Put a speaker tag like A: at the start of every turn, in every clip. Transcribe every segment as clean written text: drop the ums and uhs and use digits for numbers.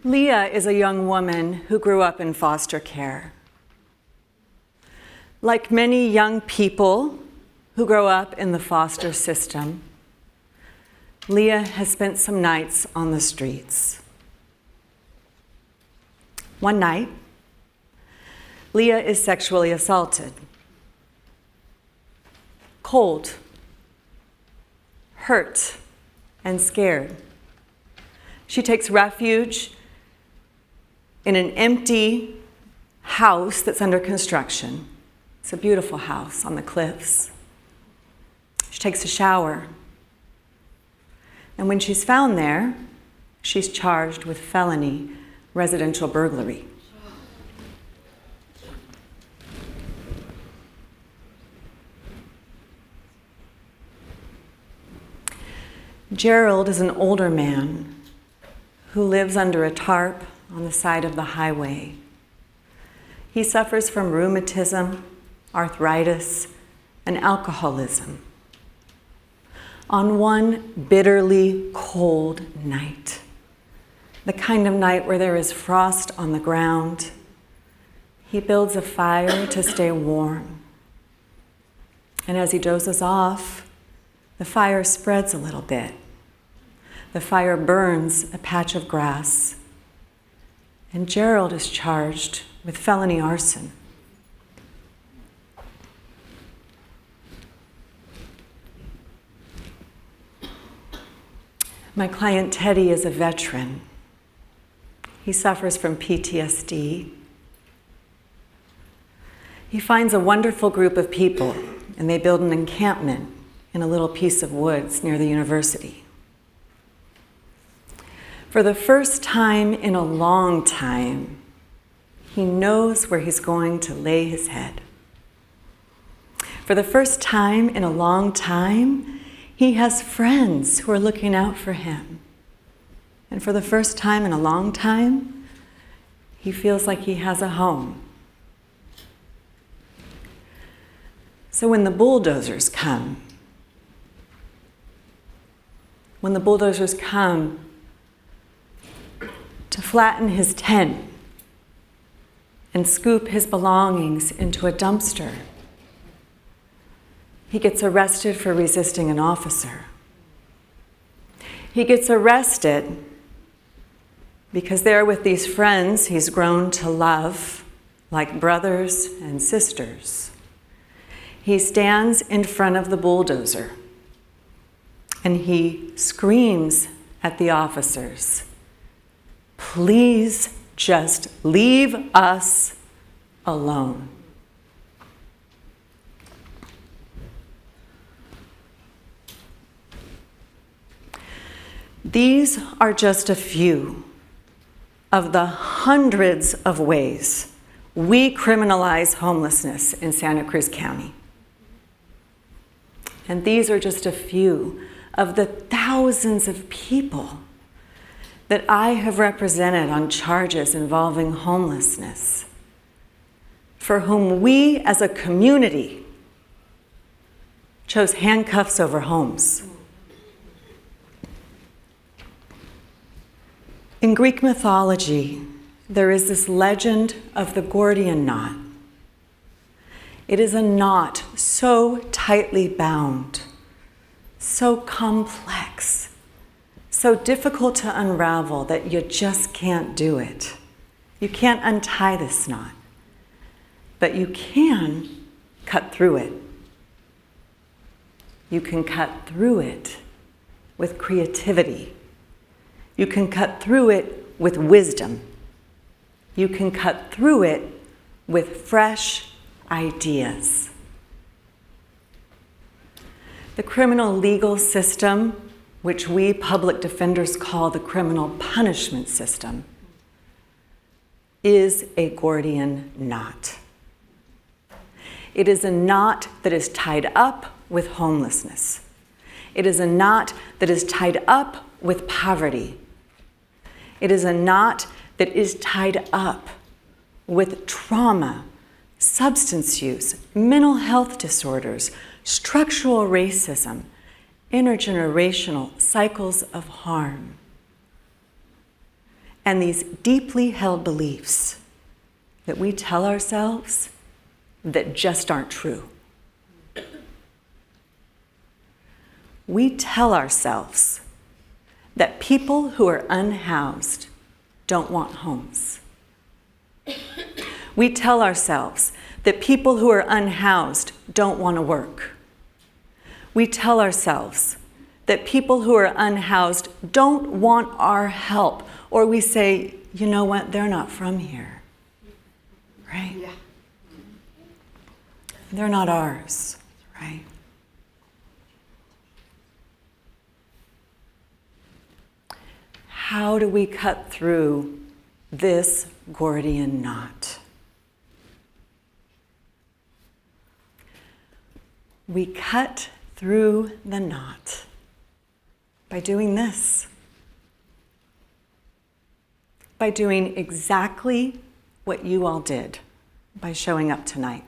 A: Leah is a young woman who grew up in foster care. Like many young people who grow up in the foster system, Leah has spent some nights on the streets. One night, Leah is sexually assaulted. Cold, hurt, and scared, she takes refuge in an empty house that's under construction. It's a beautiful house on the cliffs. She takes a shower. And when she's found there, she's charged with felony residential burglary. Gerald is an older man who lives under a tarp on the side of the highway. He suffers from rheumatism, arthritis, and alcoholism. On one bitterly cold night, the kind of night where there is frost on the ground, he builds a fire to stay warm. And as he dozes off, the fire spreads a little bit. The fire burns a patch of grass, and Gerald is charged with felony arson. My client Teddy is a veteran. He suffers from PTSD. He finds a wonderful group of people, and they build an encampment in a little piece of woods near the university. For the first time in a long time, he knows where he's going to lay his head. For the first time in a long time, he has friends who are looking out for him. And for the first time in a long time, he feels like he has a home. So when the bulldozers come to flatten his tent and scoop his belongings into a dumpster, he gets arrested for resisting an officer. He gets arrested because there with these friends he's grown to love like brothers and sisters. He stands in front of the bulldozer and he screams at the officers, "Please just leave us alone." These are just a few of the hundreds of ways we criminalize homelessness in Santa Cruz County. And these are just a few of the thousands of people that I have represented on charges involving homelessness, for whom we as a community chose handcuffs over homes. In Greek mythology, there is this legend of the Gordian knot. It is a knot so tightly bound, so complex, so difficult to unravel that you just can't do it. You can't untie this knot, but you can cut through it. You can cut through it with creativity. You can cut through it with wisdom. You can cut through it with fresh ideas. The criminal legal system, which we public defenders call the criminal punishment system, is a Gordian knot. It is a knot that is tied up with homelessness. It is a knot that is tied up with poverty. It is a knot that is tied up with trauma, substance use, mental health disorders, structural racism, intergenerational cycles of harm. and these deeply held beliefs that we tell ourselves that just aren't true. We tell ourselves that people who are unhoused don't want homes. We tell ourselves that people who are unhoused don't want to work. We tell ourselves that people who are unhoused don't want our help. Or we say, you know what, they're not from here, right? Yeah. They're not ours, right? How do we cut through this Gordian knot? We cut through the knot by doing this. By doing exactly what you all did by showing up tonight.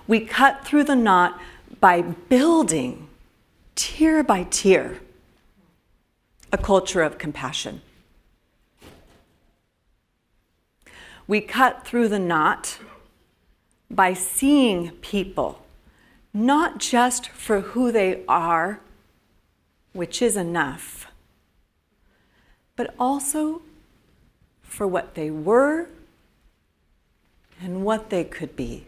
A: We cut through the knot by building, tier by tier, a culture of compassion. We cut through the knot by seeing people not just for who they are, which is enough, but also for what they were and what they could be.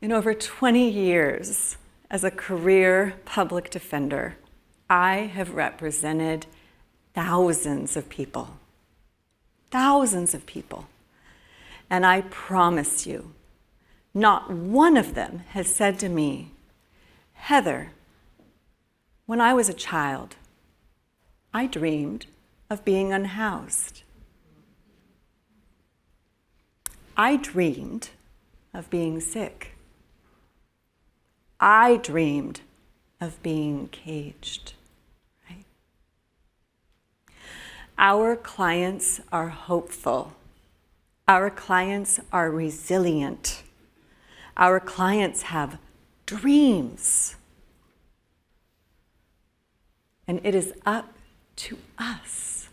A: In over 20 years as a career public defender, I have represented thousands of people. Thousands of people. And I promise you, not one of them has said to me, Heather, when I was a child, I dreamed of being unhoused. I dreamed of being sick. I dreamed of being caged. Right? Our clients are hopeful. Our clients are resilient. Our clients have dreams. And it is up to us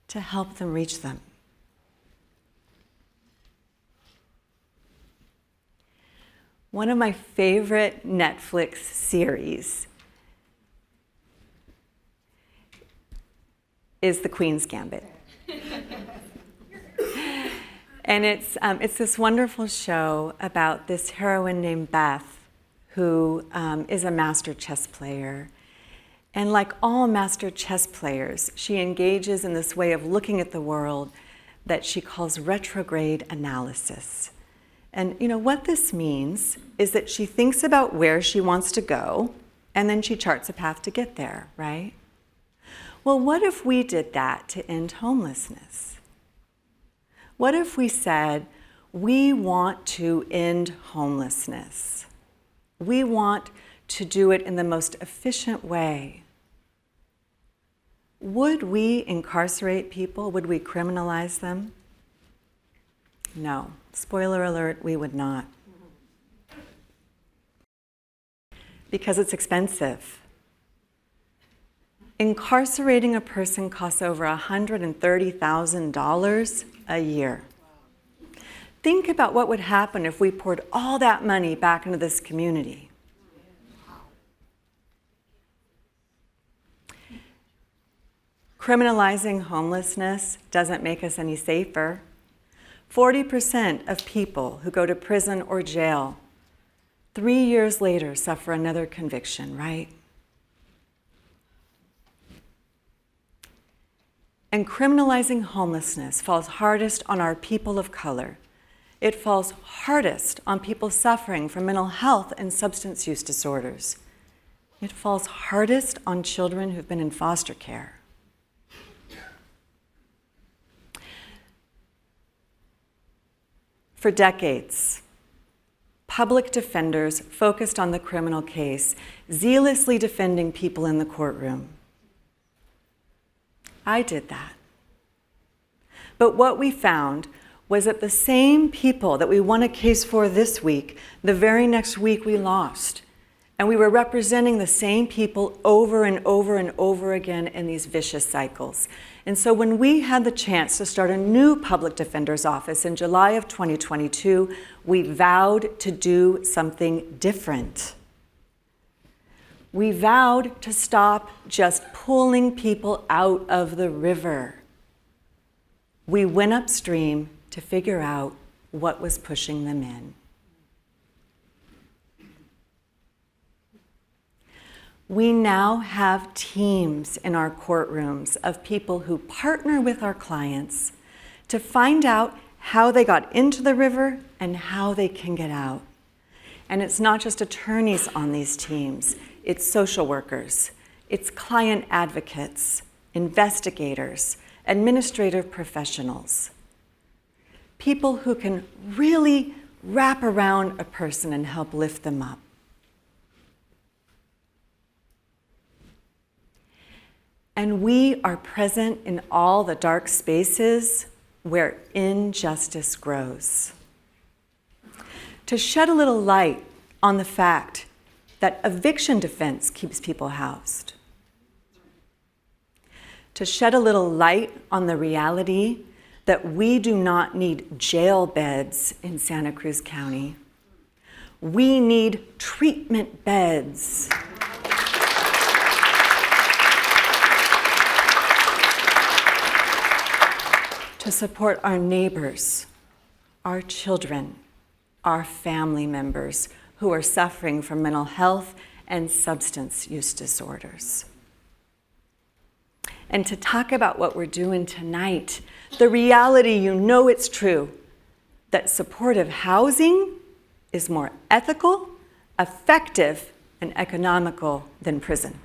A: to help them reach them. One of my favorite Netflix series is The Queen's Gambit. And it's this wonderful show about this heroine named Beth, who is a master chess player. And like all master chess players, she engages in this way of looking at the world that she calls retrograde analysis. And you know what this means is that she thinks about where she wants to go, and then she charts a path to get there, right? Well, what if we did that to end homelessness? What if we said, we want to end homelessness? We want to do it in the most efficient way. Would we incarcerate people? Would we criminalize them? No. Spoiler alert, we would not. Because it's expensive. Incarcerating a person costs over $130,000 a year. Think about what would happen if we poured all that money back into this community. Criminalizing homelessness doesn't make us any safer. 40% of people who go to prison or jail 3 years later suffer another conviction, right? And criminalizing homelessness falls hardest on our people of color. It falls hardest on people suffering from mental health and substance use disorders. It falls hardest on children who've been in foster care. For decades, public defenders focused on the criminal case, zealously defending people in the courtroom. I did that. But what we found was that the same people that we won a case for this week, the very next week we lost. And we were representing the same people over and over and over again in these vicious cycles. And so when we had the chance to start a new public defender's office in July of 2022, we vowed to do something different. We vowed to stop just pulling people out of the river. We went upstream to figure out what was pushing them in. We now have teams in our courtrooms of people who partner with our clients to find out how they got into the river and how they can get out. And it's not just attorneys on these teams, it's social workers, it's client advocates, investigators, administrative professionals. People who can really wrap around a person and help lift them up. And we are present in all the dark spaces where injustice grows. To shed a little light on the fact that eviction defense keeps people housed. To shed a little light on the reality that we do not need jail beds in Santa Cruz County. We need treatment beds. To support our neighbors, our children, our family members who are suffering from mental health and substance use disorders. And to talk about what we're doing tonight, the reality, you know it's true, that supportive housing is more ethical, effective, and economical than prison.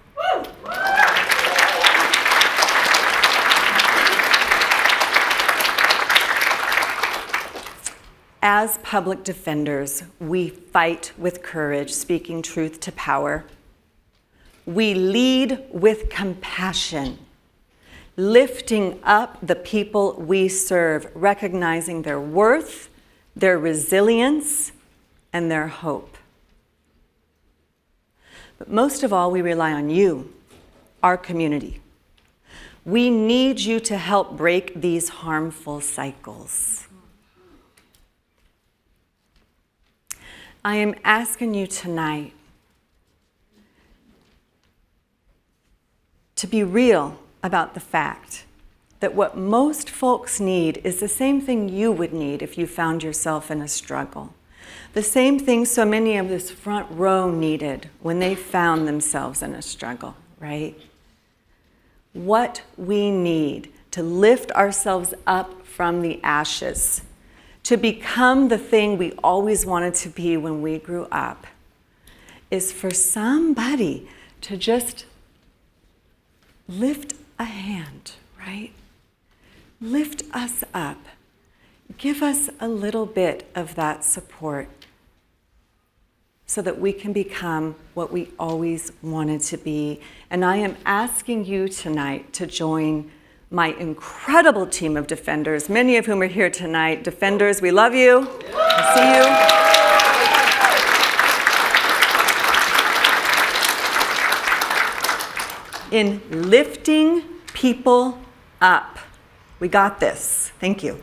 A: As public defenders, we fight with courage, speaking truth to power. We lead with compassion, lifting up the people we serve, recognizing their worth, their resilience, and their hope. But most of all, we rely on you, our community. We need you to help break these harmful cycles. I am asking you tonight to be real about the fact that what most folks need is the same thing you would need if you found yourself in a struggle. The same thing so many of this front row needed when they found themselves in a struggle, right? What we need to lift ourselves up from the ashes, to become the thing we always wanted to be when we grew up, is for somebody to just lift a hand, right? Lift us up. Give us a little bit of that support so that we can become what we always wanted to be. And I am asking you tonight to join my incredible team of defenders, many of whom are here tonight. Defenders, we love you. I see you. In lifting people up. We got this. Thank you.